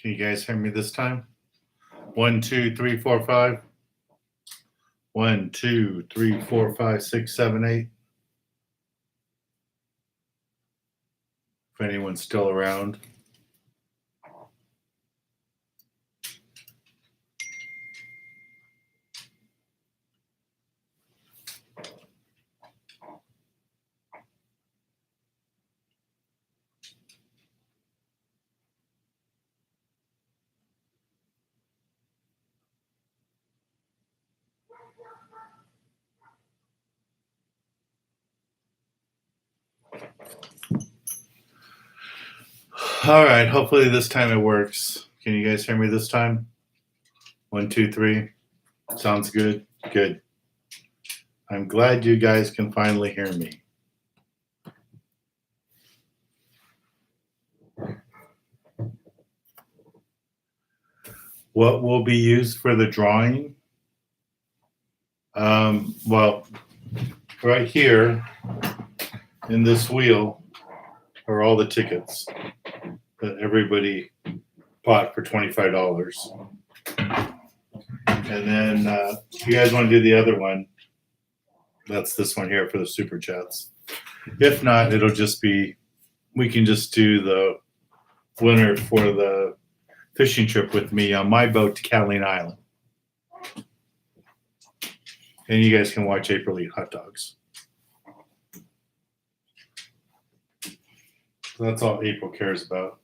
Can you guys hear me this time? 1, 2, 3, 4, 5. 1, 2, 3, 4, 5, 6, 7, 8. If anyone's still around. All right, hopefully this time it works. Can you guys hear me this time? 1, 2, 3. Sounds good? Good. I'm glad you guys can finally hear me. What will be used for the drawing? Well, right here in this wheel are all the tickets that everybody bought for $25. And then if you guys want to do the other one, that's this one here for the super chats. If not, it'll just be, we can just do the winner for the fishing trip with me on my boat to Catalina Island. And you guys can watch April eat hot dogs. So that's all April cares about.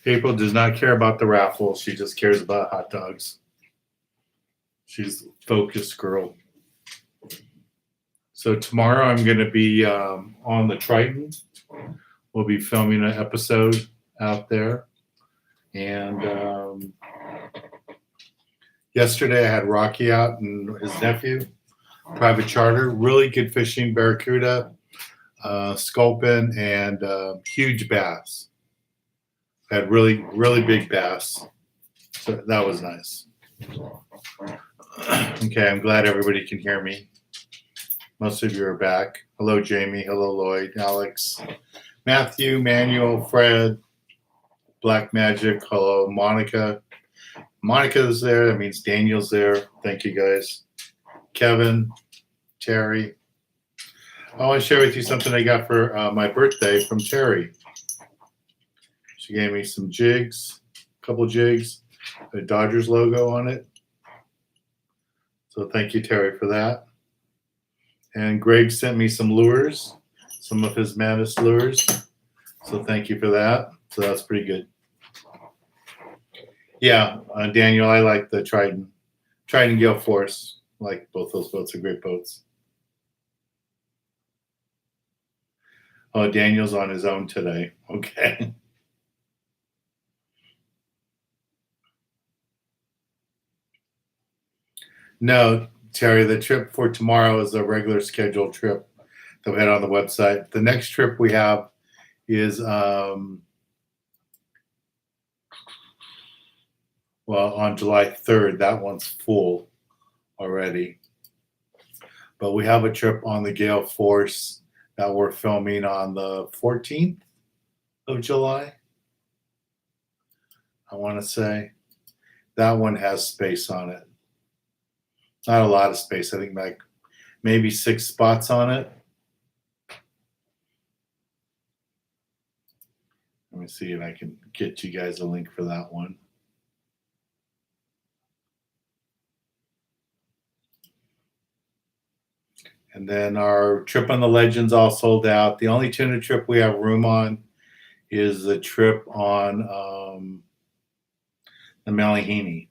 April does not care about the raffle. She just cares about hot dogs. She's a focused girl. So tomorrow I'm going to be on the Triton. We'll be filming an episode out there. And yesterday I had Rocky out and his nephew, private charter, really good fishing, barracuda, sculpin, and huge bass. Had really, really big bass. So that was nice. Okay, I'm glad everybody can hear me. Most of you are back. Hello, Jamie. Hello, Lloyd, Alex, Matthew, Manuel, Fred, Black Magic. Hello, Monica. Monica's there. That means Daniel's there. Thank you, guys. Kevin, Terry. I want to share with you something I got for my birthday from Terry. She gave me some jigs, a couple jigs, a Dodgers logo on it. So thank you, Terry, for that. And Greg sent me some lures, some of his Maddest lures. So thank you for that. So that's pretty good. Yeah, Daniel, I like the Triton. Triton Gale Force. I like both those boats are great boats. Oh, Daniel's on his own today. Okay. No, Terry, the trip for tomorrow is a regular scheduled trip that we had on the website. The next trip we have is, well, on July 3rd. That one's full already. But we have a trip on the Gale Force that we're filming on the 14th of July. I want to say that one has space on it. Not a lot of space. I think like maybe 6 spots on it. Let me see if I can get you guys a link for that one. And then our trip on the Legends all sold out. The only tuna trip we have room on is the trip on the Malihini.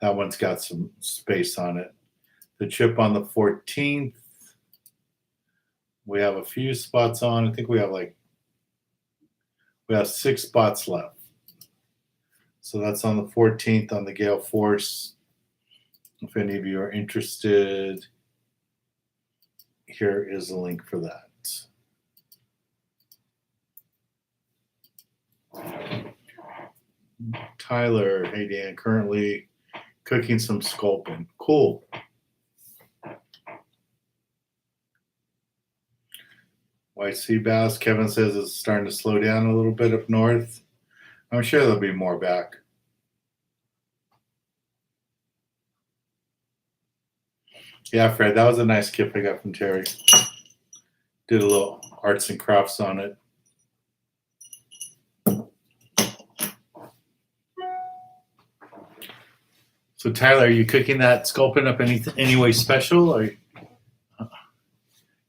That one's got some space on it. The trip on the 14th, we have a few spots on. I think we have 6 spots left. So that's on the 14th on the Gale Force. If any of you are interested, here is a link for that. Tyler, hey Dan, currently cooking some sculpin. Cool. White sea bass, Kevin says it's starting to slow down a little bit up north. I'm sure there'll be more back. Yeah, Fred, that was a nice gift I got from Terry. Did a little arts and crafts on it. So Tyler, are you cooking that sculpin up any way special, or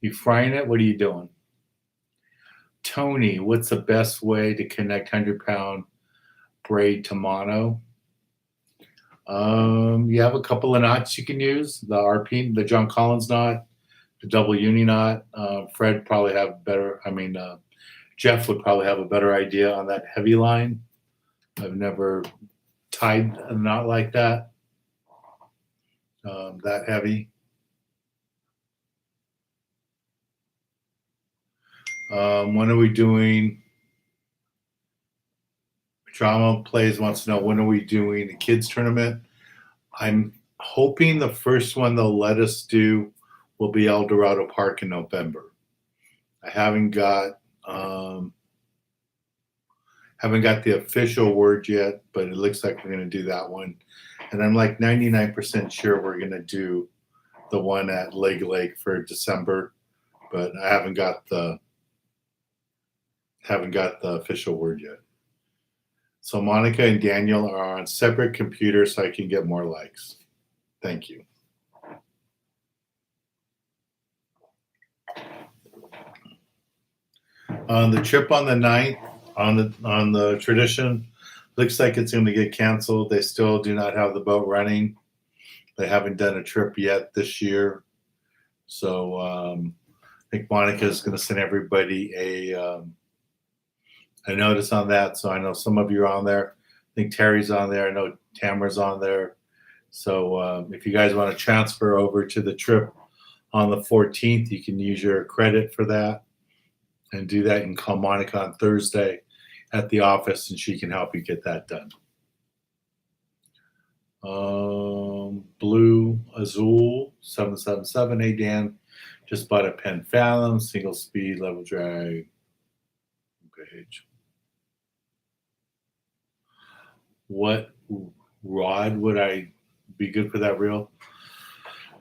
you frying it? What are you doing? Tony, what's the best way to connect 100-pound braid to mono? You have a couple of knots you can use. The RP, the John Collins knot, the double uni knot. Fred probably have better. Jeff would probably have a better idea on that heavy line. I've never tied a knot like that. That heavy. When are we doing? Drama Plays wants to know, when are we doing the kids tournament? I'm hoping the first one they'll let us do will be El Dorado Park in November. I haven't got the official word yet, but it looks like we're going to do that one. And I'm like 99% sure we're going to do the one at Lake for December, but I haven't got the official word yet. So Monica and Daniel are on separate computers so I can get more likes. Thank you. On the trip on the 9th, on the Tradition, looks like it's going to get canceled. They still do not have the boat running. They haven't done a trip yet this year. So I think Monica is going to send everybody a notice on that. So I know some of you are on there. I think Terry's on there. I know Tamara's on there. So if you guys want to transfer over to the trip on the 14th, you can use your credit for that and do that. You can call Monica on Thursday at the office and she can help you get that done. Blue Azul 777. Hey Dan, just bought a Penn Fathom, single speed, level drag. Gauge. What rod would I be good for that reel?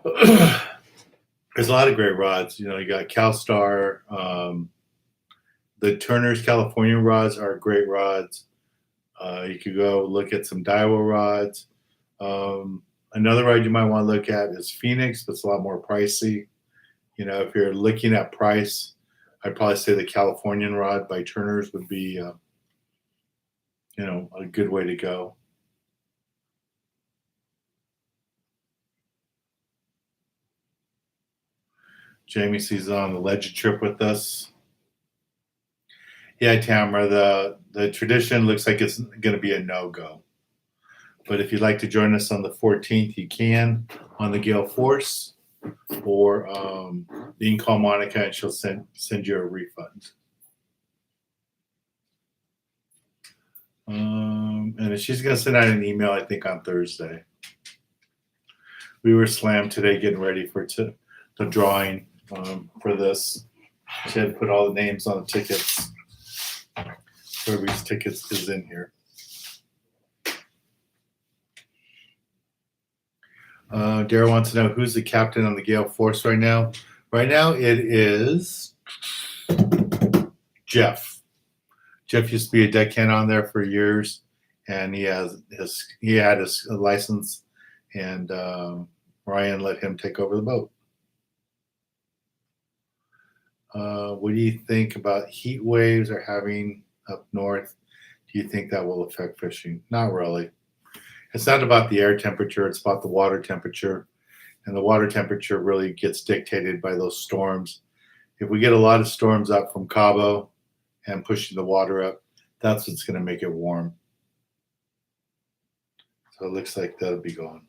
There's a lot of great rods. You know, you got CalStar. The Turner's California rods are great rods. You could go look at some Daiwa rods. Another rod you might want to look at is Phoenix, but it's a lot more pricey. You know, if you're looking at price, I'd probably say the Californian rod by Turner's would be, a good way to go. Jamie sees on the Legend trip with us. Yeah, Tamara, the Tradition looks like it's going to be a no-go. But if you'd like to join us on the 14th, you can on the Gale Force, or you can call Monica and she'll send you a refund. And she's going to send out an email, I think, on Thursday. We were slammed today getting ready for the drawing for this. She had to put all the names on the tickets. Everybody's tickets is in here. Dara wants to know who's the captain on the Gale Force right now. Right now it is Jeff. Jeff used to be a deckhand on there for years, and he had his license, and Ryan let him take over the boat. What do you think about heat waves are having up north? Do you think that will affect fishing? Not really. It's not about the air temperature, it's about the water temperature. And the water temperature really gets dictated by those storms. If we get a lot of storms up from Cabo and pushing the water up, that's what's going to make it warm. So it looks like that'll be going.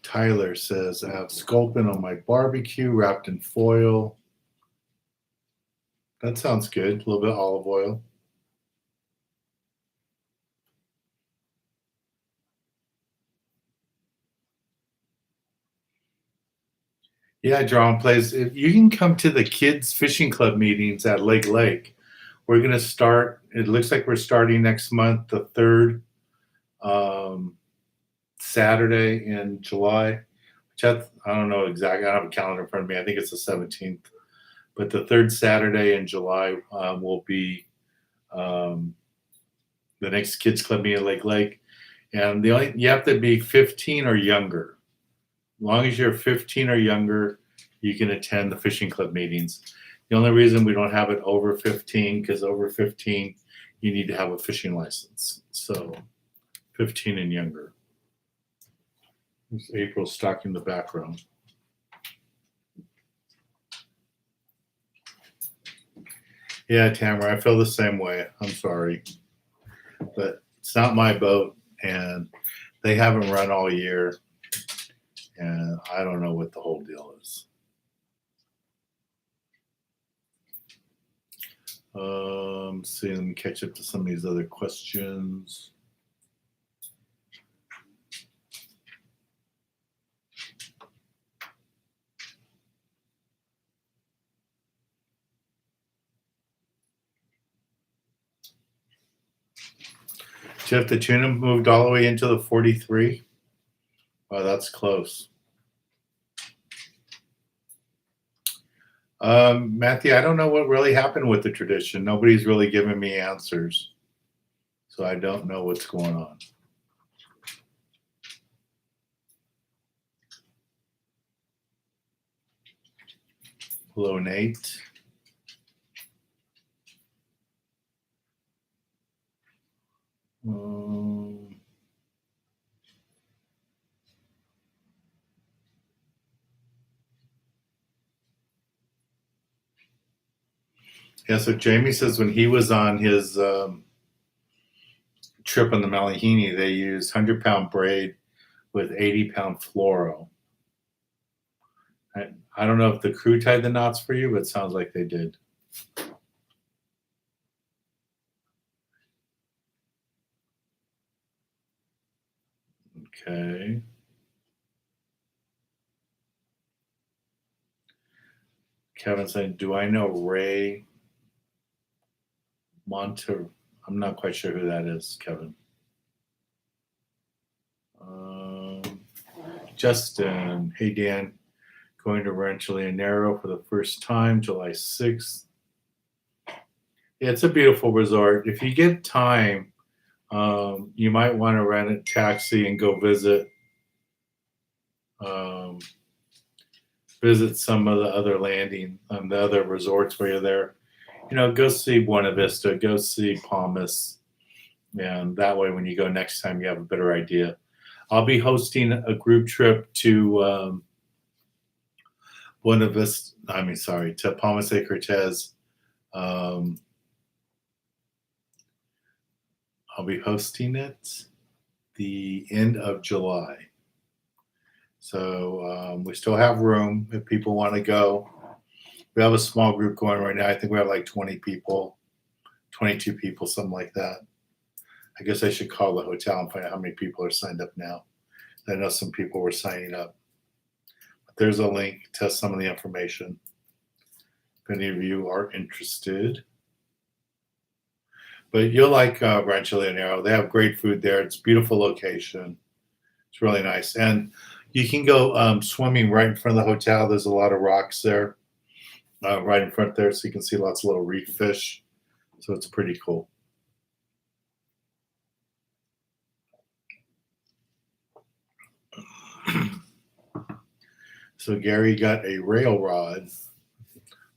Tyler says, I have sculpin on my barbecue wrapped in foil. That sounds good. A little bit of olive oil. Yeah, drawing plays. You can come to the kids fishing club meetings at Lake. We're going to start. It looks like we're starting next month, the third um, Saturday in July. Which I don't know exactly. I don't have a calendar in front of me. I think it's the 17th. But the third Saturday in July will be um, the next kids club meeting at Lake. And you have to be 15 or younger. As long as you're 15 or younger, you can attend the fishing club meetings. The only reason we don't have it over 15, because over 15, you need to have a fishing license. So 15 and younger. There's April stuck in the background. Yeah, Tamara, I feel the same way. I'm sorry. But it's not my boat, and they haven't run all year. And I don't know what the whole deal is. See, let me catch up to some of these other questions. Jeff, the tuna moved all the way into the 43. Oh, that's close. Matthew, I don't know what really happened with the tradition. Nobody's really given me answers. So I don't know what's going on. Hello, Nate. Yeah, so Jamie says when he was on his trip on the Malihini, they used 100-pound braid with 80-pound fluoro. I don't know if the crew tied the knots for you, but it sounds like they did. Okay. Kevin saying, do I know Ray Monter? I'm not quite sure who that is, Kevin. Justin, hey Dan, going to Rancho Leonero for the first time, July 6th. Yeah, it's a beautiful resort. If you get time, you might want to rent a taxi and go visit some of the other landing, the other resorts where you're there. You know, go see Buena Vista, go see Palmas, and that way when you go next time, you have a better idea. I'll be hosting a group trip to to Palmas de Cortez. I'll be hosting it the end of July. So we still have room if people want to go. We have a small group going right now. I think we have like 20 people, 22 people, something like that. I guess I should call the hotel and find out how many people are signed up now. I know some people were signing up. But there's a link to some of the information if any of you are interested. But you'll like Rancho Leonero. They have great food there. It's a beautiful location. It's really nice. And you can go swimming right in front of the hotel. There's a lot of rocks there, right in front there, so you can see lots of little reef fish. So it's pretty cool. So Gary got a rail rod.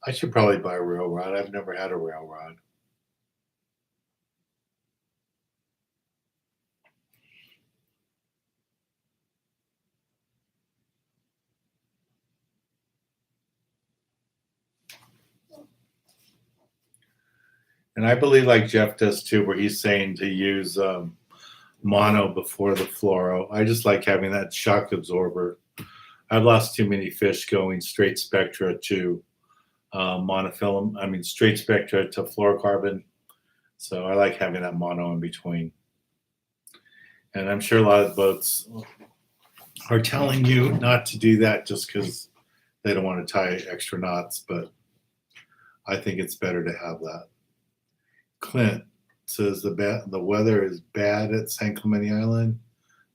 I should probably buy a rail rod. I've never had a rail rod. And I believe like Jeff does too, where he's saying to use mono before the fluoro. I just like having that shock absorber. I've lost too many fish going straight spectra to straight spectra to fluorocarbon. So I like having that mono in between. And I'm sure a lot of boats are telling you not to do that just because they don't want to tie extra knots, but I think it's better to have that. Clint says the weather is bad at San Clemente Island.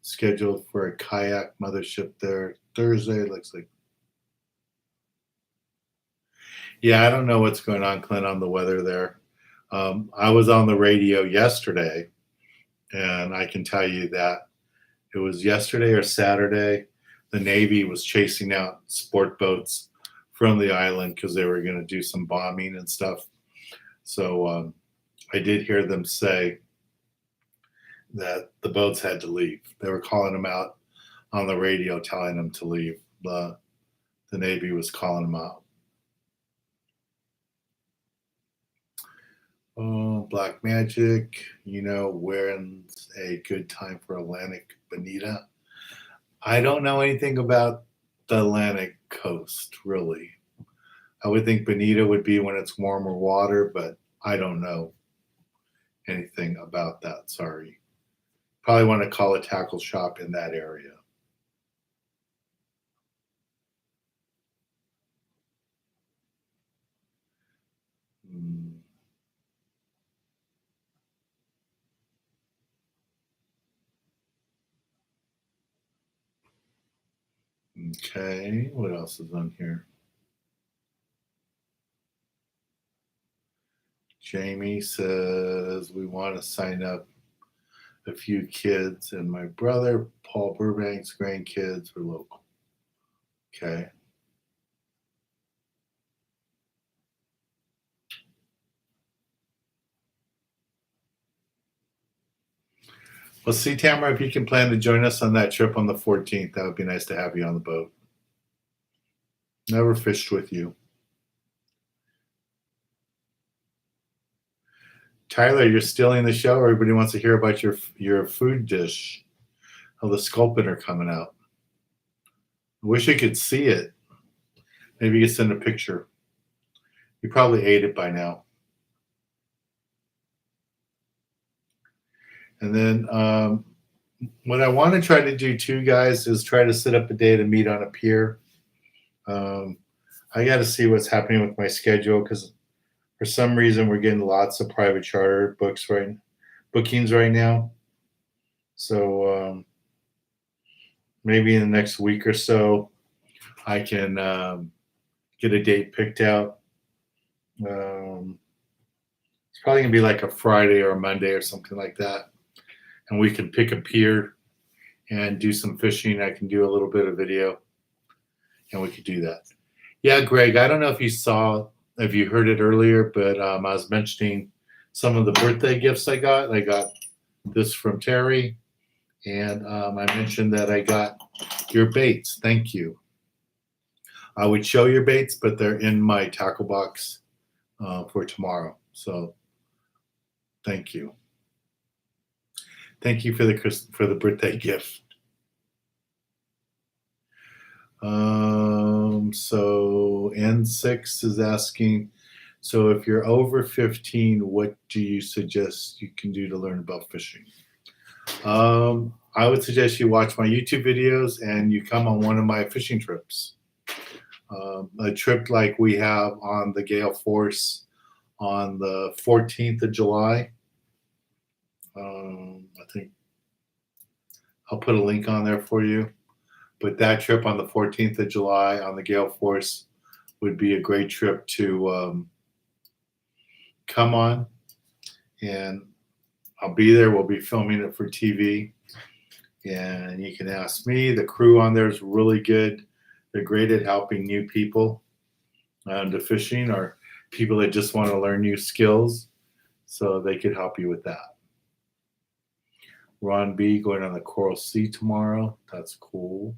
Scheduled for a kayak mothership there Thursday. Looks like. Yeah, I don't know what's going on, Clint, on the weather there. I was on the radio yesterday, and I can tell you that it was yesterday or Saturday. The Navy was chasing out sport boats from the island because they were going to do some bombing and stuff. So I did hear them say that the boats had to leave. They were calling them out on the radio, telling them to leave. The Navy was calling them out. Oh, Black Magic, when's a good time for Atlantic bonita? I don't know anything about the Atlantic coast, really. I would think bonita would be when it's warmer water, but I don't know anything about that. Sorry. Probably want to call a tackle shop in that area. Okay, what else is on here? Jamie says we want to sign up a few kids, and my brother Paul Burbank's grandkids are local. Okay. Well, see, Tamara, if you can plan to join us on that trip on the 14th, that would be nice to have you on the boat. Never fished with you. Tyler, you're stealing the show. Everybody wants to hear about your food dish. Oh, the sculpin are coming out. I wish you could see it. Maybe you could send a picture. You probably ate it by now. And then what I want to try to do too, guys, is try to set up a day to meet on a pier. I got to see what's happening with my schedule because for some reason we're getting lots of private charter bookings right now. So maybe in the next week or so, I can get a date picked out. It's probably gonna be like a Friday or a Monday or something like that, and we can pick a pier and do some fishing. I can do a little bit of video, and we could do that. Yeah, Greg, I don't know if you heard it earlier, but I was mentioning some of the birthday gifts I got. I got this from Terry, and I mentioned that I got your baits. Thank you. I would show your baits, but they're in my tackle box for tomorrow. So thank you. Thank you for the birthday gift. So N6 is asking, so if you're over 15, what do you suggest you can do to learn about fishing? I would suggest you watch my YouTube videos and you come on one of my fishing trips. A trip like we have on the Gale Force on the 14th of July. I think I'll put a link on there for you. But that trip on the 14th of July on the Gale Force would be a great trip to come on. And I'll be there. We'll be filming it for TV. And you can ask me. The crew on there is really good. They're great at helping new people to fishing or people that just want to learn new skills. So they could help you with that. Ron B going on the Coral Sea tomorrow. That's cool.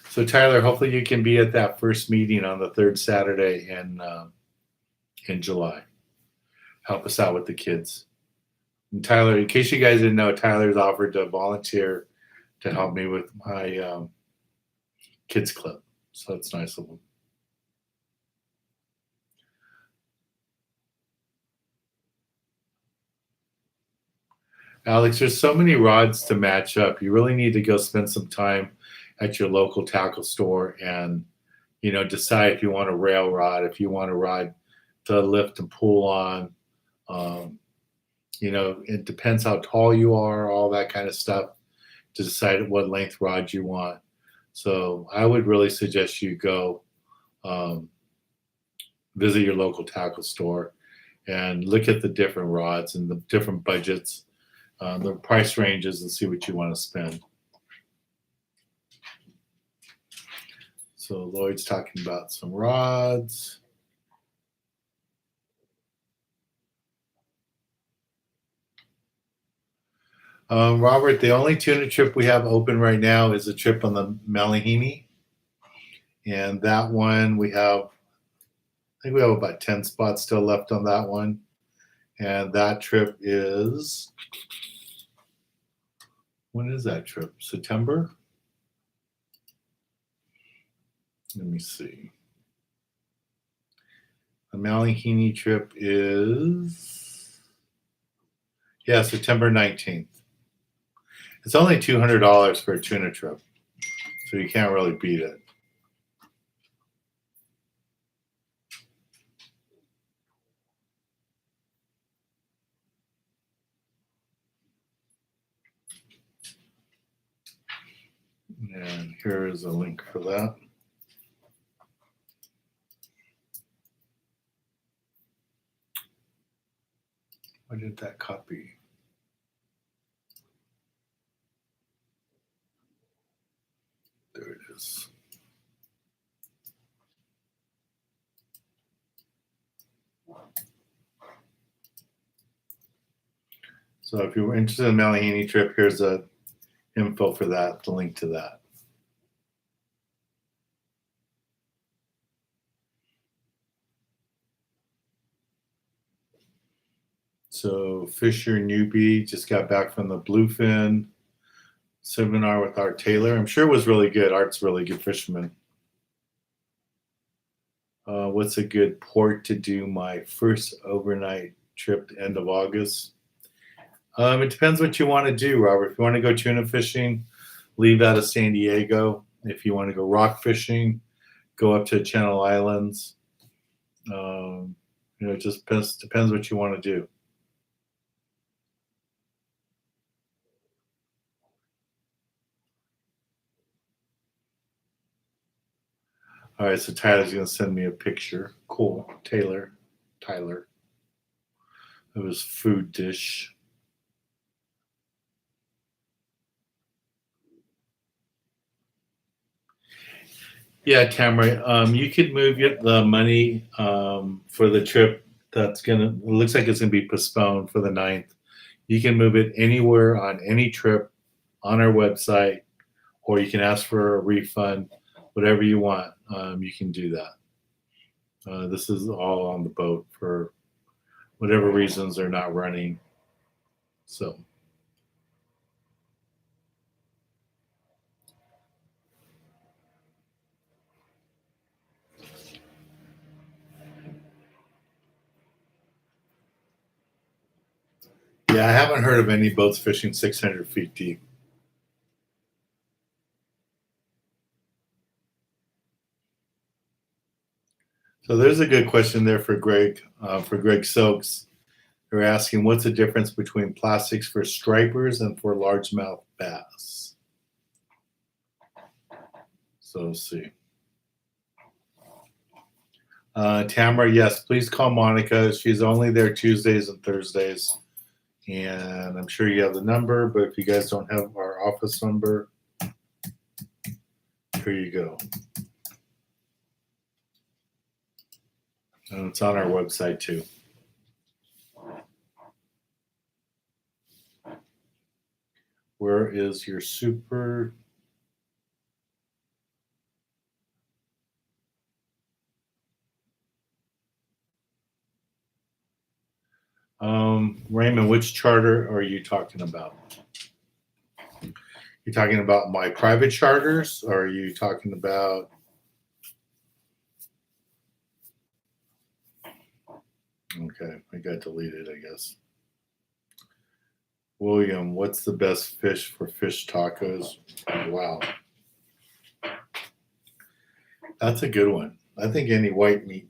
So Tyler, hopefully you can be at that first meeting on the third Saturday in July. Help us out with the kids. And Tyler, in case you guys didn't know, Tyler's offered to volunteer to help me with my kids club. So it's nice of him. Alex, there's so many rods to match up. You really need to go spend some time at your local tackle store and decide if you want a rail rod, if you want a rod to lift and pull on. Um, it depends how tall you are, all that kind of stuff, to decide what length rod you want. So I would really suggest you go um, visit your local tackle store and look at the different rods and the different budgets, the price ranges, and see what you want to spend. So Lloyd's talking about some rods. Robert, the only tuna trip we have open right now is a trip on the Malihini. And that one I think we have about 10 spots still left on that one. And that trip is, when is that trip? September? Let me see. The Malihini trip is, September 19th. It's only $200 for a tuna trip, so you can't really beat it. And here is a link for that. Why did that copy? There it is. So if you were interested in the Malihini trip, here's the info for that, the link to that. So Fisher Newbie just got back from the Bluefin seminar with Art Taylor. I'm sure it was really good. Art's a really good fisherman. What's a good port to do my first overnight trip end of August? It depends what you want to do, Robert. If you want to go tuna fishing, leave out of San Diego. If you want to go rock fishing, go up to Channel Islands. It just depends what you want to do. All right, so Tyler's going to send me a picture. Cool. Tyler. It was food dish. Yeah, Tamara, you could move the money for the trip it looks like it's going to be postponed for the 9th. You can move it anywhere on any trip on our website, or you can ask for a refund, whatever you want. You can do that. This is all on the boat for whatever reasons they're not running. So. Yeah, I haven't heard of any boats fishing 600 feet deep. So there's a good question there for Greg Soaks. They're asking, what's the difference between plastics for stripers and for largemouth bass? So let's see. Tamara, yes, please call Monica. She's only there Tuesdays and Thursdays. And I'm sure you have the number, but if you guys don't have our office number, here you go. And it's on our website too. Where is your super? Raymond, which charter are you talking about? You talking about my private charters, or are you talking about? Okay, I got deleted, I guess. William, what's the best fish for fish tacos? Wow, that's a good one. I think any white meat,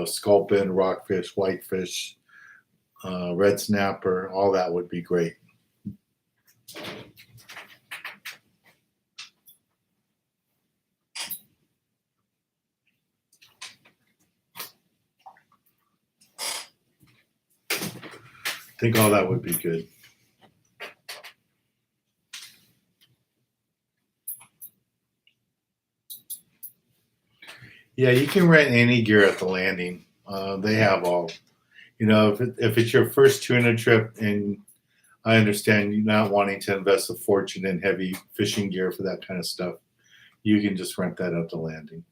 sculpin, rockfish, whitefish, red snapper, all that would be great. I think all that would be good. Yeah, you can rent any gear at the landing. They have all. If it's your first tuna trip, and I understand you not wanting to invest a fortune in heavy fishing gear for that kind of stuff, you can just rent that at the landing.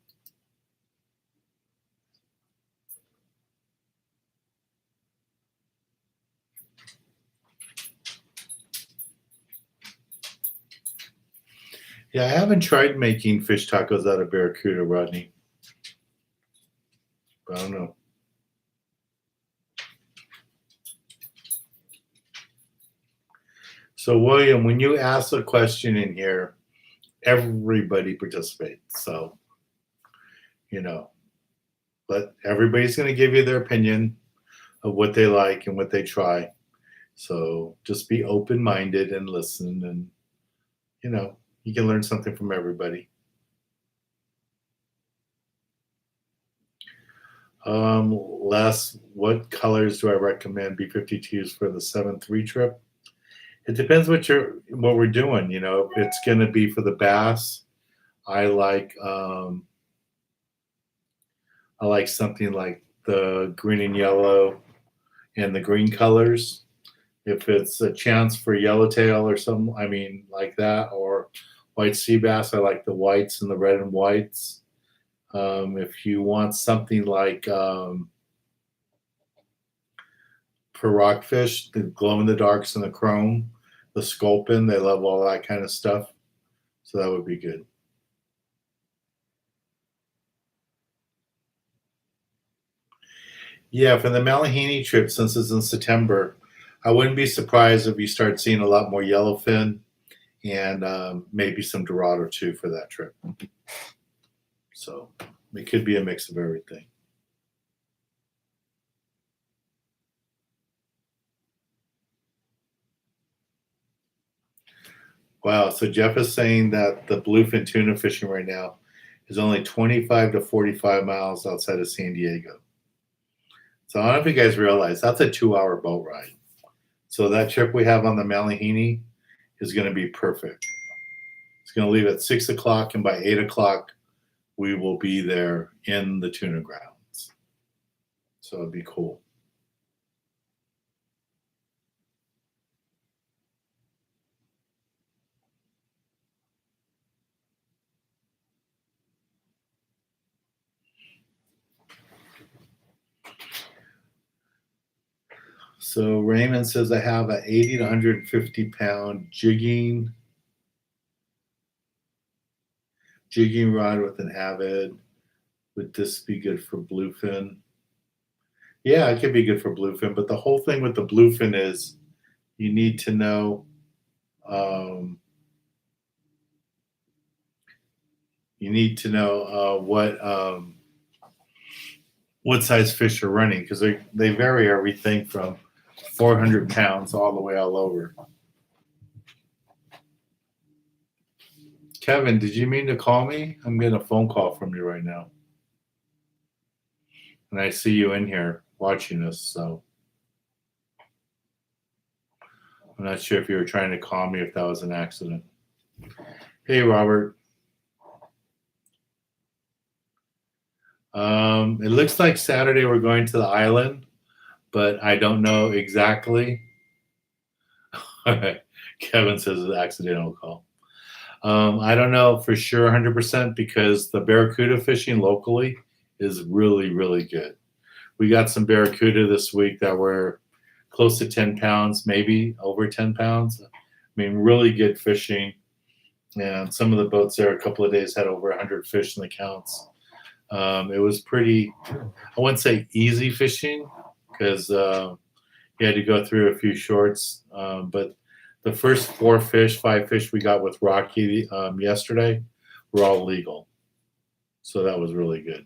Yeah, I haven't tried making fish tacos out of barracuda, Rodney. I don't know. So, William, when you ask a question in here, everybody participates. So, but everybody's going to give you their opinion of what they like and what they try. So just be open-minded and listen, and you can learn something from everybody. What colors do I recommend B-52s for the 7-3 trip? It depends what we're doing. If it's going to be for the bass, I like something like the green and yellow and the green colors. If it's a chance for yellowtail or something, like that, or white sea bass, I like the whites and the red and whites. If you want something like for rockfish, the glow in the darks and the chrome, the sculpin, they love all that kind of stuff. So that would be good. Yeah, for the Malahini trip, since it's in September, I wouldn't be surprised if you start seeing a lot more yellowfin and maybe some dorado too for that trip. So it could be a mix of everything. Wow, so Jeff is saying that the bluefin tuna fishing right now is only 25 to 45 miles outside of San Diego. So I don't know if you guys realize that's a 2-hour boat ride. So that trip we have on the Malahini is going to be perfect. It's going to leave at 6 o'clock, and by 8 o'clock, we will be there in the tuna grounds. So it'd be cool. So Raymond says I have an 80 to 150 pound jigging rod with an Avid. Would this be good for bluefin? Yeah, it could be good for bluefin, but the whole thing with the bluefin is you need to know what size fish are running, because they vary everything from 400 pounds all the way all over. Kevin, did you mean to call me? I'm getting a phone call from you right now. And I see you in here watching us, so I'm not sure if you were trying to call me, if that was an accident. Hey, Robert. It looks like Saturday we're going to the island, but I don't know exactly. Kevin says it's an accidental call. I don't know for sure 100% because the barracuda fishing locally is really, really good. We got some barracuda this week that were close to 10 pounds, maybe over 10 pounds. Really good fishing. And some of the boats there a couple of days had over 100 fish in the counts. It was pretty, I wouldn't say easy fishing, because You had to go through a few shorts, but the first 5 fish we got with Rocky yesterday were all legal. So that was really good.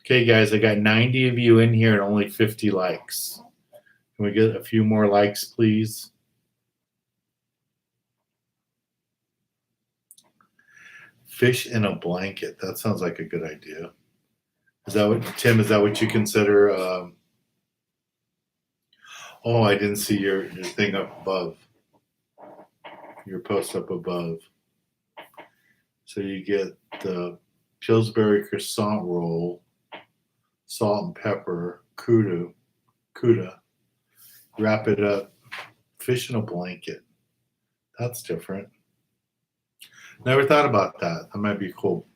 Okay, guys, I got 90 of you in here and only 50 likes. Can we get a few more likes, please? Fish in a blanket. That sounds like a good idea. Is that what, Tim, is that what you consider? Oh, I didn't see your thing up above. Your post up above. So you get the Pillsbury croissant roll, salt and pepper, kudu, wrap it up, fish in a blanket. That's different. Never thought about that. That might be cool.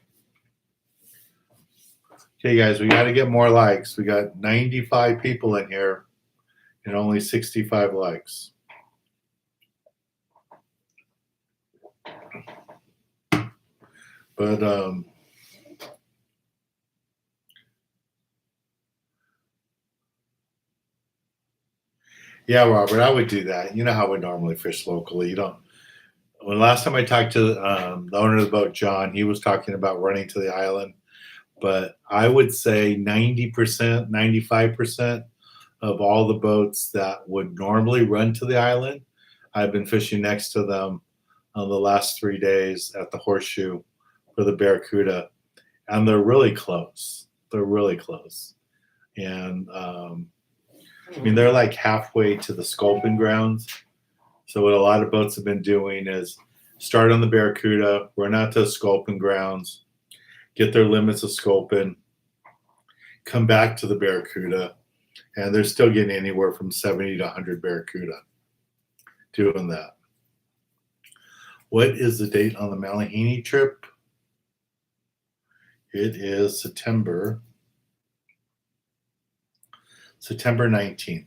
Okay, guys, we got to get more likes. We got 95 people in here and only 65 likes. But yeah, Robert, I would do that. You know how we normally fish locally. You don't. When last time I talked to the owner of the boat, John, he was talking about running to the island. But I would say 90%, 95% of all the boats that would normally run to the island, I've been fishing next to them on the last 3 days at the Horseshoe for the Barracuda. And they're really close. They're really close. And I mean, they're like halfway to the sculpin grounds. So what a lot of boats have been doing is start on the Barracuda, run out to the sculpin grounds, get their limits of sculpin, come back to the Barracuda, and they're still getting anywhere from 70 to 100 Barracuda doing that. What is the date on the Malahini trip? It is September 19th.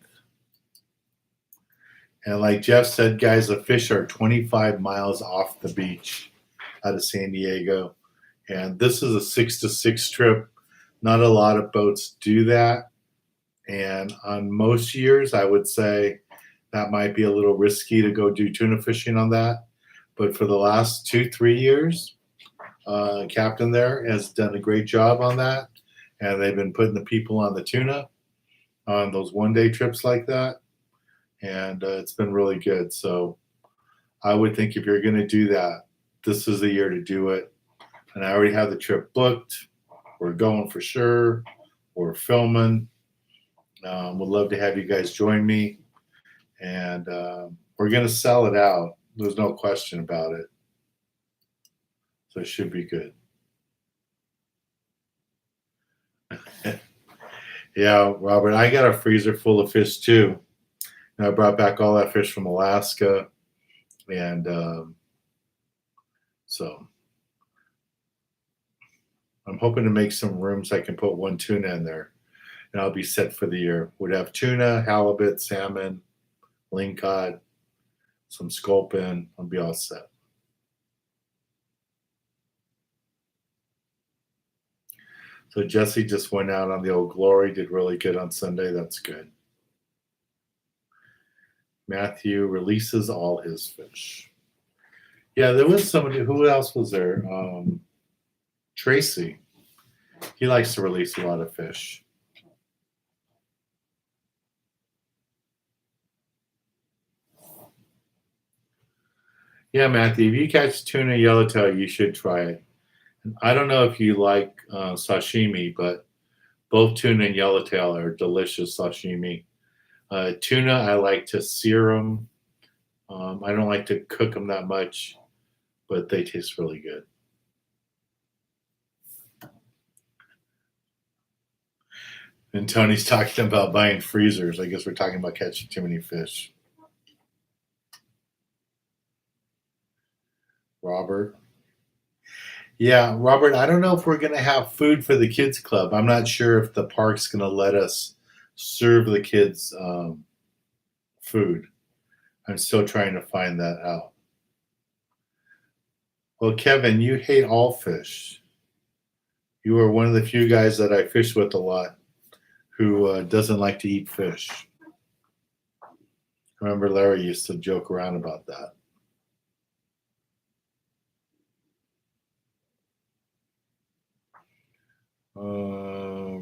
And like Jeff said, guys, the fish are 25 miles off the beach out of San Diego. And this is a 6 to 6 trip. Not a lot of boats do that. And on most years, I would say that might be a little risky to go do tuna fishing on that. But for the last 2-3 years, Captain there has done a great job on that. And they've been putting the people on the tuna on those one-day trips like that. And it's been really good. So I would think if you're going to do that, this is the year to do it. And I already have the trip booked. We're going for sure. We're filming. Would love to have you guys join me. And we're going to sell it out. There's no question about it. So it should be good. Yeah, Robert, I got a freezer full of fish too. And I brought back all that fish from Alaska. And so I'm hoping to make some room so I can put one tuna in there. And I'll be set for the year. Would have tuna, halibut, salmon, lingcod, some sculpin. I'll be all set. So Jesse just went out on the Old Glory, did really good on Sunday. That's good. Matthew releases all his fish. Yeah, there was somebody. Who else was there? Tracy. He likes to release a lot of fish. Yeah, Matthew, if you catch tuna yellowtail, you should try it. I don't know if you like sashimi, but both tuna and yellowtail are delicious sashimi. Tuna, I like to sear them. I don't like to cook them that much, but they taste really good. And Tony's talking about buying freezers. I guess we're talking about catching too many fish. Robert. Yeah, Robert, I don't know if we're going to have food for the kids club. I'm not sure if the park's going to let us serve the kids food. I'm still trying to find that out. Well, Kevin, you hate all fish. You are one of the few guys that I fish with a lot. who doesn't like to eat fish. I remember Larry used to joke around about that.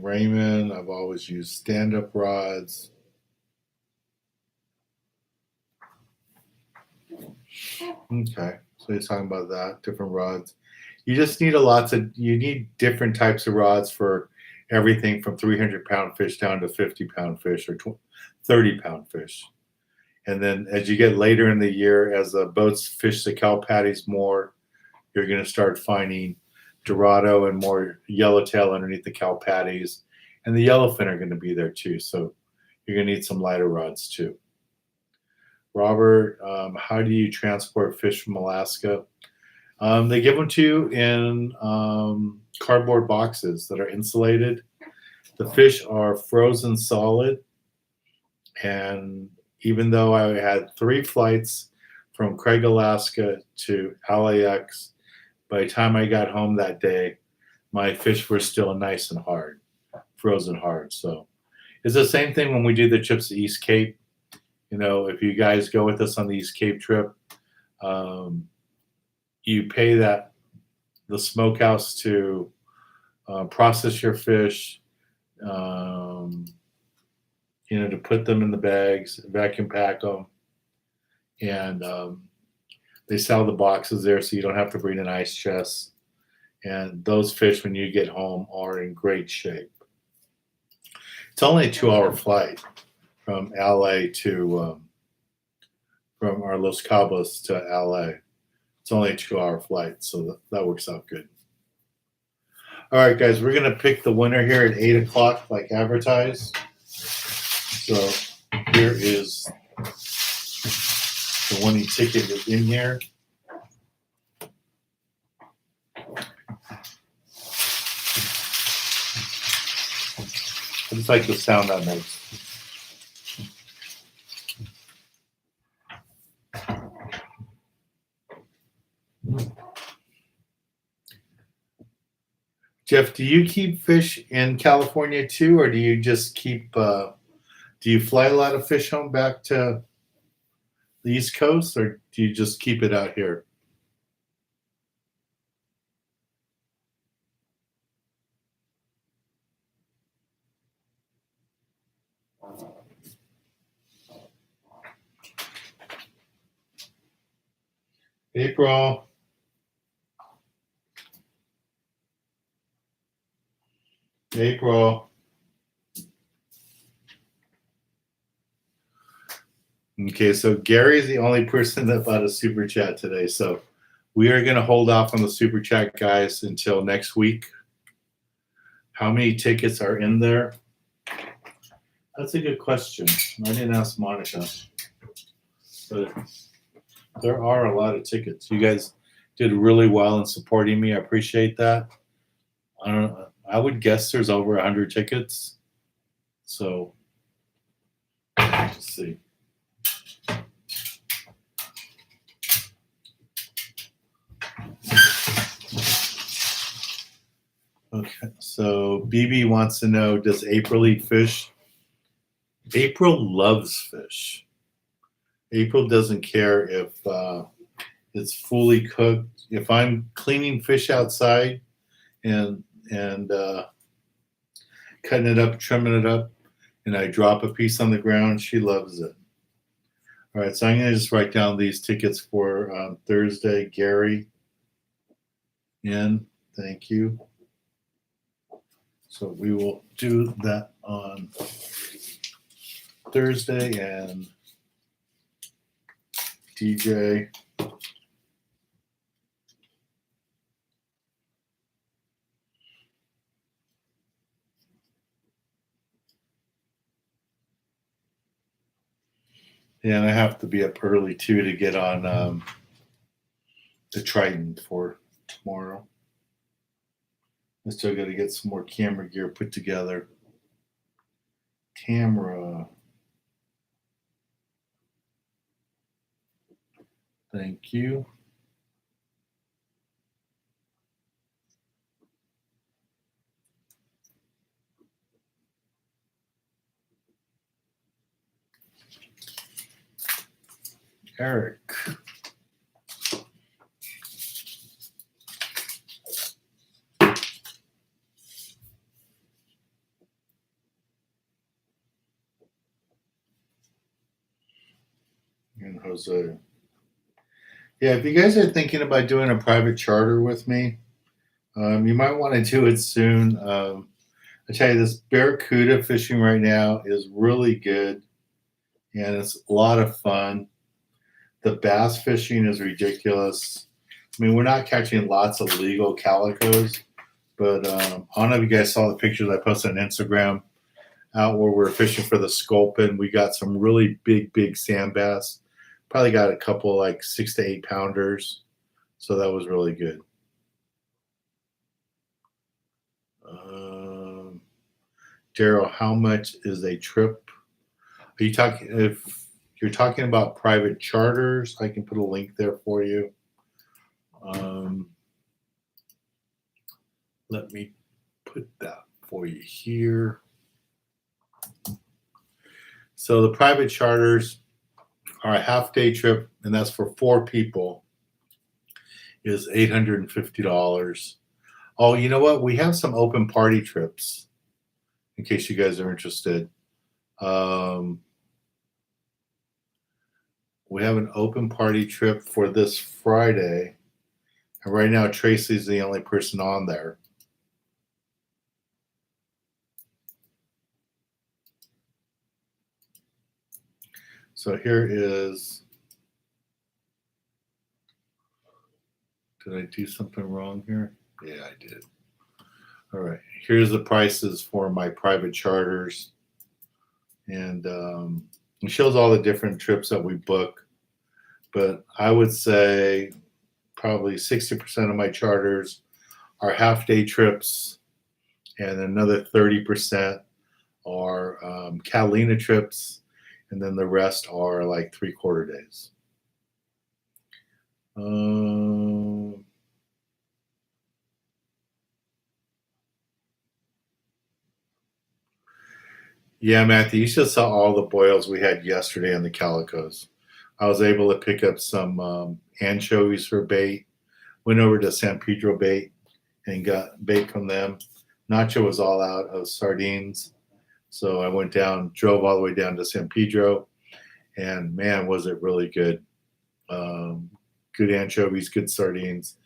Raymond, I've always used stand-up rods. Okay, so he's talking about that, different rods. You just need you need different types of rods for everything from 300-pound fish down to 50-pound fish or 30-pound fish. And then as you get later in the year, as the boats fish the kelp patties more, you're going to start finding Dorado and more yellowtail underneath the kelp patties. And the yellowfin are going to be there too. So you're going to need some lighter rods too. Robert, how do you transport fish from Alaska? They give them to you in cardboard boxes that are insulated. The fish are frozen solid. And even though I had 3 flights from Craig, Alaska to LAX, by the time I got home that day, my fish were still nice and hard, frozen hard. So it's the same thing when we do the trips to East Cape. You know, if you guys go with us on the East Cape trip, you pay the smokehouse to process your fish, to put them in the bags, vacuum pack them, and they sell the boxes there, so you don't have to bring an ice chest. And those fish, when you get home, are in great shape. It's only a 2-hour flight from LA to from our Los Cabos to LA. It's only a 2-hour flight, so that works out good. All right, guys, we're gonna pick the winner here at 8 o'clock, like advertised. So here is the winning ticket is in here. I just like the sound that makes. Jeff, do you keep fish in California too, or do you just keep? Do you fly a lot of fish home back to the East Coast, or do you just keep it out here? April. April. Okay, so Gary is the only person that bought a super chat today. So we are going to hold off on the super chat, guys, until next week. How many tickets are in there? That's a good question. I didn't ask Monica, but there are a lot of tickets. You guys did really well in supporting me. I appreciate that. I would guess there's over 100 tickets. So let's see. Okay, so BB wants to know, does April eat fish? April loves fish. April doesn't care if it's fully cooked. If I'm cleaning fish outside and cutting it up, trimming it up, and I drop a piece on the ground, she loves it. All right, so I'm going to just write down these tickets for Thursday. Gary, in, thank you. So we will do that on Thursday, and DJ. Yeah, and I have to be up early too to get on the Triton for tomorrow. I still got to get some more camera gear put together. Camera. Thank you. Eric. And Jose. Yeah, if you guys are thinking about doing a private charter with me, you might want to do it soon. I tell you, this barracuda fishing right now is really good, and it's a lot of fun. The bass fishing is ridiculous. I mean, we're not catching lots of legal calicos, but I don't know if you guys saw the pictures I posted on Instagram out where we're fishing for the sculpin. We got some really big sand bass. Probably got a couple like 6 to 8 pounders. So that was really good. Daryl, how much is a trip? Are you talking, if you're talking about private charters, I can put a link there for you. Let me put that for you here. So the private charters are a half-day trip, and that's for 4 people, is $850. Oh, you know what? We have some open party trips, in case you guys are interested. We have an open party trip for this Friday, and right now Tracy's the only person on there. So here is, did I do something wrong here? Yeah, I did. All right, here's the prices for my private charters. And it shows all the different trips that we book. But I would say probably 60% of my charters are half-day trips, and another 30% are Catalina trips, and then the rest are like 3/4 days. Yeah, Matthew, you should saw all the boils we had yesterday on the calicos. I was able to pick up some anchovies for bait, went over to San Pedro Bait and got bait from them. Nacho was all out of sardines. So I went down, drove all the way down to San Pedro, and man, was it really good. Good anchovies, good sardines,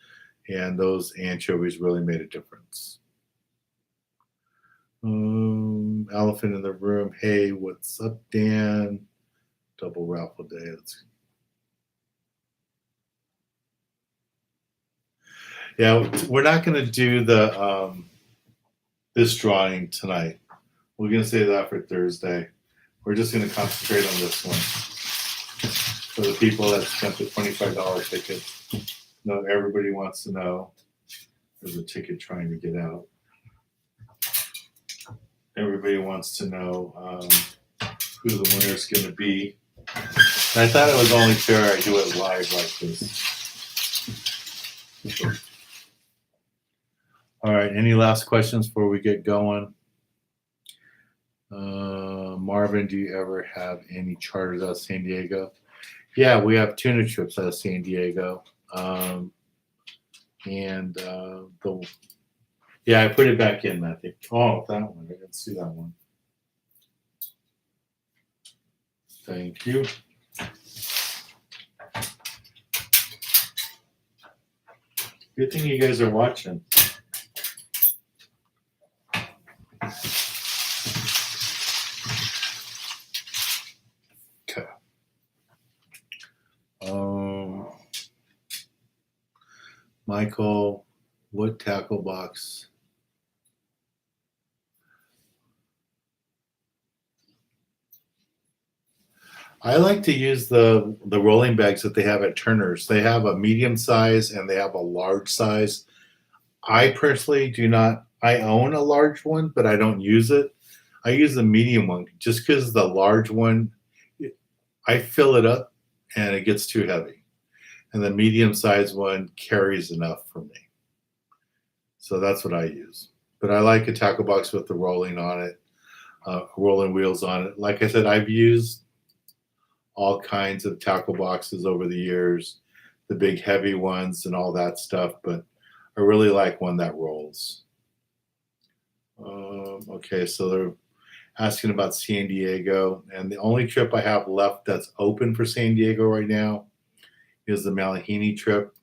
and those anchovies really made a difference. Elephant in the room. Hey, what's up, Dan? Double raffle day. Yeah, we're not going to do the this drawing tonight. We're going to save that for Thursday. We're just going to concentrate on this one for the people that spent the $25 ticket. No, everybody wants to know. There's a ticket trying to get out. Everybody wants to know who the winner is going to be. And I thought it was only fair I do it live like this. All right, any last questions before we get going? Marvin, do you ever have any charters out of San Diego? Yeah, we have tuna trips out of San Diego. Yeah, I put it back in, Matthew. Oh, that one. I didn't see that one. Thank you. Good thing you guys are watching. Okay. Michael, what tackle box? I like to use the rolling bags that they have at Turner's. They have a medium size and they have a large size. I personally do not. I own a large one, but I don't use it. I use the medium one just because the large one, I fill it up and it gets too heavy. And the medium size one carries enough for me. So that's what I use. But I like a tackle box with the rolling on it, rolling wheels on it. Like I said, I've used all kinds of tackle boxes over the years, the big heavy ones and all that stuff, but I really like one that rolls. Okay, so they're asking about San Diego, and the only trip I have left that's open for San Diego right now is the Malahini trip,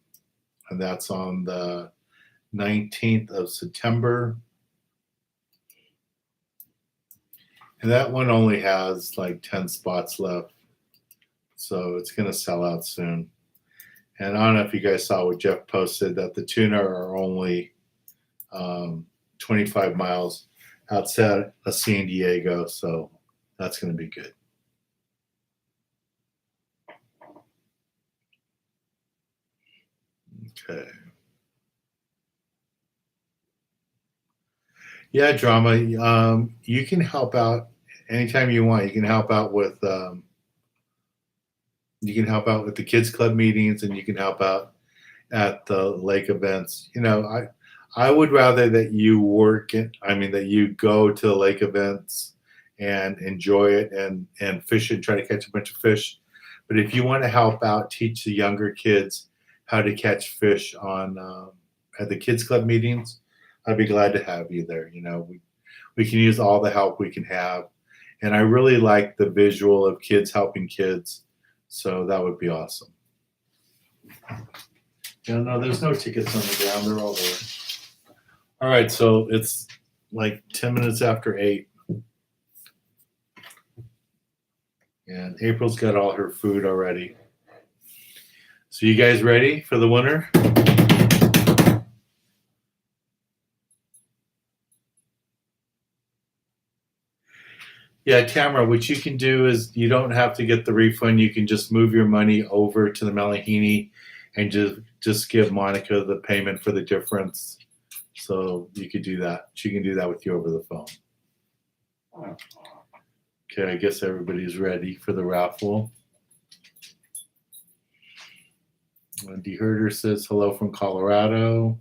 and that's on the 19th of September. And that one only has like 10 spots left, so it's going to sell out soon. And I don't know if you guys saw what Jeff posted, that the tuna are only 25 miles outside of San Diego, so that's going to be good. Okay. Yeah, drama. You can help out anytime you want. You can help out with the kids club meetings, and you can help out at the lake events. You know, I would rather that you that you go to the lake events and enjoy it and fish and try to catch a bunch of fish. But if you want to help out, teach the younger kids how to catch fish on at the kids club meetings, I'd be glad to have you there. You know, we can use all the help we can have, and I really like the visual of kids helping kids, so that would be awesome. Yeah, no, there's no tickets on the ground. They're all there. All right, so it's like 10 minutes after 8. And April's got all her food already. So you guys ready for the winner? Yeah, Tamara, what you can do is you don't have to get the refund. You can just move your money over to the Malahini and just give Monica the payment for the difference. So you could do that. She can do that with you over the phone. Okay, I guess everybody's ready for the raffle. D. Herder says hello from Colorado.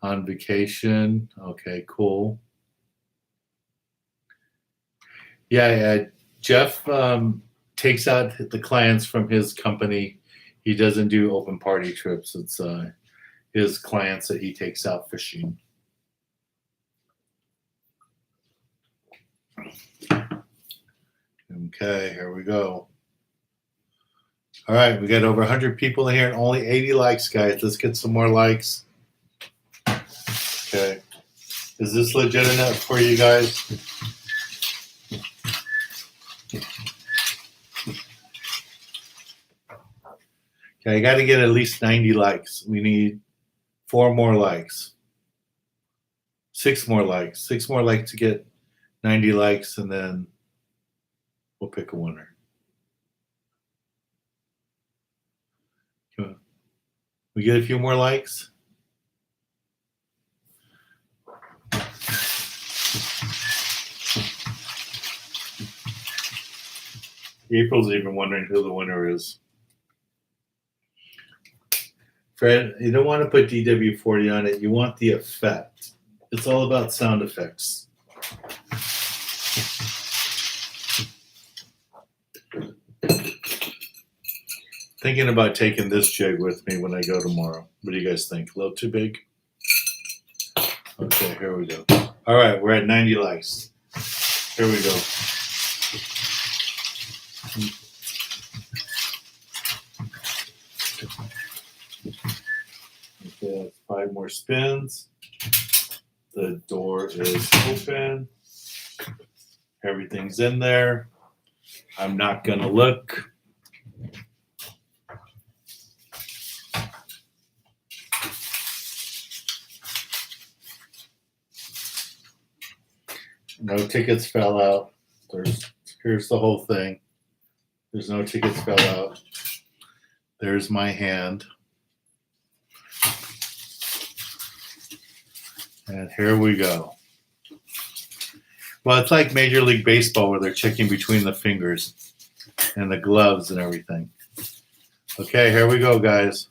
On vacation. Okay, cool. Yeah, Jeff takes out the clients from his company. He doesn't do open party trips. It's his clients that he takes out fishing. Okay, here we go. All right, we got over 100 people in here and only 80 likes, guys. Let's get some more likes. Okay. Is this legit enough for you guys? Okay, I got to get at least 90 likes. We need 4 more likes. 6 more likes. 6 more likes to get 90 likes, and then we'll pick a winner. We get a few more likes? April's even wondering who the winner is. Fred, you don't want to put DW40 on it. You want the effect. It's all about sound effects. Thinking about taking this jig with me when I go tomorrow. What do you guys think? A little too big? Okay, here we go. All right, we're at 90 likes. Here we go. Okay, that's 5 more spins. The door is open. Everything's in there. I'm not going to look. No tickets fell out. Here's the whole thing. There's no tickets fell out. There's my hand. And here we go. Well, it's like Major League Baseball where they're checking between the fingers and the gloves and everything. Okay, here we go, guys.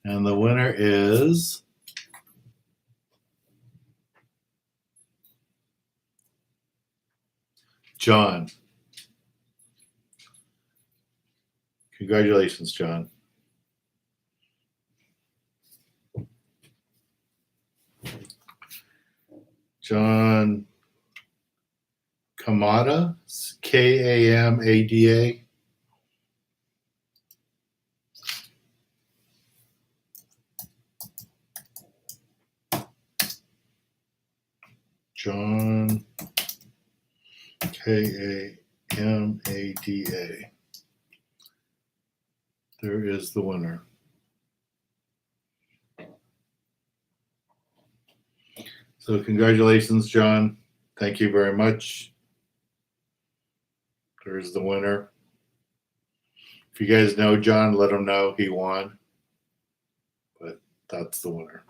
And the winner is John. Congratulations, John. John Kamada, Kamada. John Kamada. There is the winner. So congratulations, John. Thank you very much. There's the winner. If you guys know John, let him know he won. But that's the winner.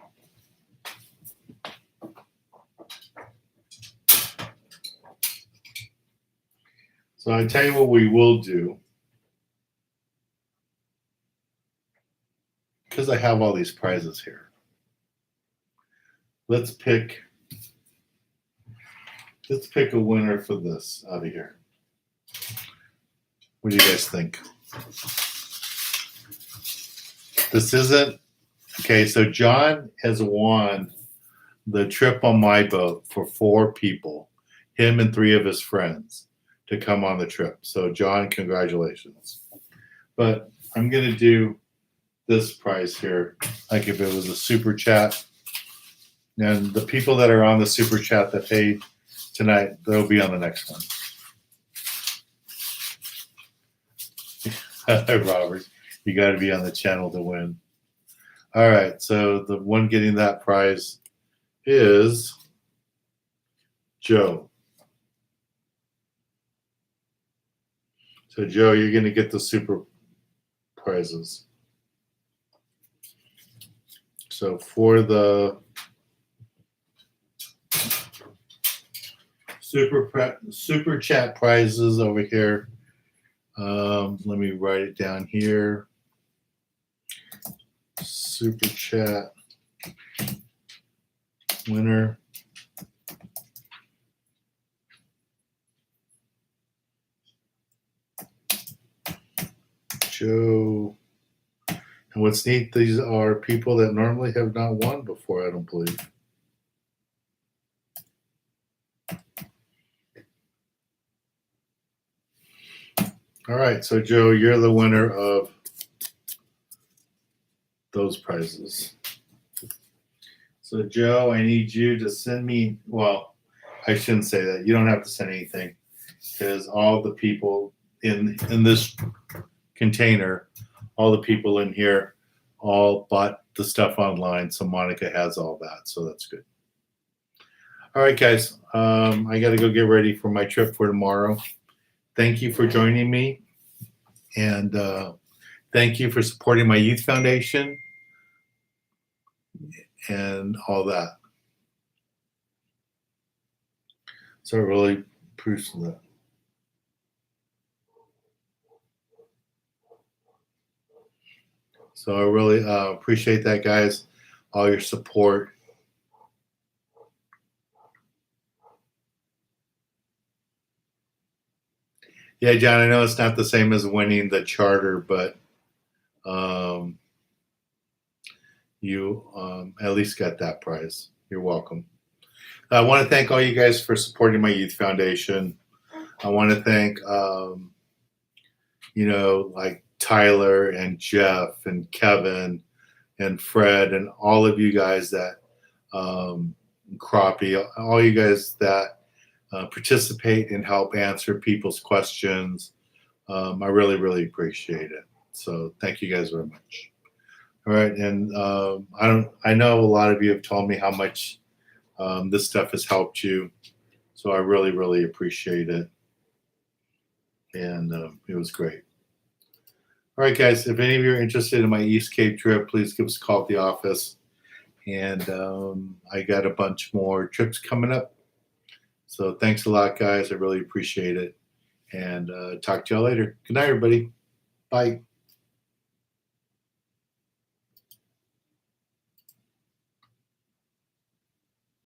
So I tell you what we will do. Because I have all these prizes here. Let's pick a winner for this out of here. What do you guys think? This isn't okay. So John has won the trip on my boat for 4 people, him and 3 of his friends, to come on the trip. So John, congratulations. But I'm gonna do this prize here, like if it was a super chat. And the people that are on the super chat that paid tonight, they'll be on the next one. Robert, you got to be on the channel to win. All right, so the one getting that prize is Joe. So Joe, you're going to get the super prizes. So for the super chat prizes over here, let me write it down here. Super chat winner. Joe. And what's neat, these are people that normally have not won before, I don't believe. All right, so Joe, you're the winner of those prizes. So Joe, I need you to send me, well, I shouldn't say that. You don't have to send anything because all the people in this container, all the people in here all bought the stuff online. So Monica has all that. So that's good. All right, guys, I got to go get ready for my trip for tomorrow. Thank you for joining me. And thank you for supporting my youth foundation and all that. So I really appreciate that. So I really appreciate that, guys, all your support. Yeah, John, I know it's not the same as winning the charter, but you at least got that prize. You're welcome. I want to thank all you guys for supporting my youth foundation. I want to thank, like Tyler and Jeff and Kevin and Fred and all of you guys that, Crappie, all you guys that participate and help answer people's questions. I really, really appreciate it. So thank you guys very much. All right, and I know a lot of you have told me how much this stuff has helped you. So I really, really appreciate it. And it was great. All right, guys, if any of you are interested in my East Cape trip, please give us a call at the office. And I got a bunch more trips coming up. So thanks a lot, guys. I really appreciate it. And talk to y'all later. Good night, everybody. Bye.